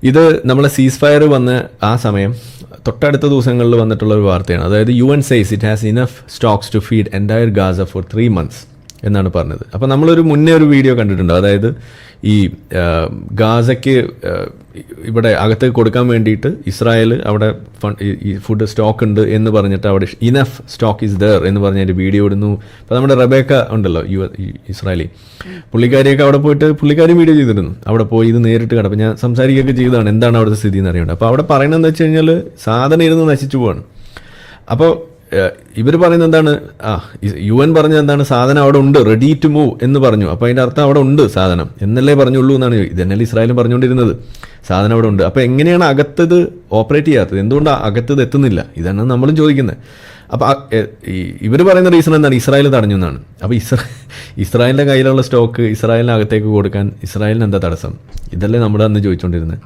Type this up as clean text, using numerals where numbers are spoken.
ഇത് നമ്മളെ സീസ് ഫയർ വന്ന ആ സമയം തൊട്ടടുത്ത ദിവസങ്ങളിൽ വന്നിട്ടുള്ള ഒരു വാർത്തയാണ്. അതായത് UN says it has enough stocks to feed entire Gaza for 3 months എന്നാണ് പറഞ്ഞത്. അപ്പോൾ നമ്മളൊരു മുന്നേ ഒരു വീഡിയോ കണ്ടിട്ടുണ്ട്. അതായത് ഈ ഗാസയ്ക്ക് ഇവിടെ അകത്തേക്ക് കൊടുക്കാൻ വേണ്ടിയിട്ട് ഇസ്രായേൽ അവിടെ ഈ ഫുഡ് സ്റ്റോക്ക് ഉണ്ട് എന്ന് പറഞ്ഞിട്ട് അവിടെ ഇനഫ് സ്റ്റോക്ക് ഈസ് ദർ എന്ന് പറഞ്ഞ ഒരു വീഡിയോ ഇടുന്നു. അപ്പോൾ നമ്മുടെ റബേക്ക ഉണ്ടല്ലോ ഇസ്രായേലി, പുള്ളിക്കാരിയൊക്കെ അവിടെ പോയിട്ട് പുള്ളിക്കാരി വീഡിയോ ചെയ്തിരുന്നു. അവിടെ പോയി ഇത് നേരിട്ട് കണ്ടപ്പോൾ ഞാൻ സംസാരിക്കുകയൊക്കെ ചെയ്തതാണ് എന്താണ് അവിടുത്തെ സ്ഥിതി എന്ന് അറിയേണ്ടത്. അപ്പോൾ അവിടെ പറയുന്നതെന്ന് വെച്ച് കഴിഞ്ഞാൽ സാധനം ഇരുന്ന് നശിച്ചു പോവാണ്. അപ്പോൾ ഇവർ പറയുന്നത് എന്താണ്, UN പറഞ്ഞത് എന്താണ്, സാധനം അവിടെ ഉണ്ട്, റെഡി ടു മൂവ് എന്ന് പറഞ്ഞു. അപ്പോൾ അതിൻ്റെ അർത്ഥം അവിടെ ഉണ്ട് സാധനം എന്നല്ലേ പറഞ്ഞുള്ളൂ എന്നാണ് ഇതന്നെല്ലാം ഇസ്രായേലും പറഞ്ഞുകൊണ്ടിരുന്നത്. സാധനം അവിടെ ഉണ്ട്. അപ്പോൾ എങ്ങനെയാണ് അകത്തത് ഓപ്പറേറ്റ് ചെയ്യാത്തത്, എന്തുകൊണ്ടാണ് അകത്തത് എത്തുന്നില്ല, ഇതാണ് നമ്മളും ചോദിക്കുന്നത്. അപ്പോൾ ഇവർ പറയുന്ന റീസൺ എന്താണ്, ഇസ്രായേൽ തടഞ്ഞു എന്നാണ്. അപ്പോൾ ഇസ്രായേലിൻ്റെ കയ്യിലുള്ള സ്റ്റോക്ക് ഇസ്രായേലിനകത്തേക്ക് കൊടുക്കാൻ ഇസ്രായേലിന് എന്താ തടസ്സം, ഇതല്ലേ നമ്മുടെ അന്ന് ചോദിച്ചുകൊണ്ടിരുന്നത്.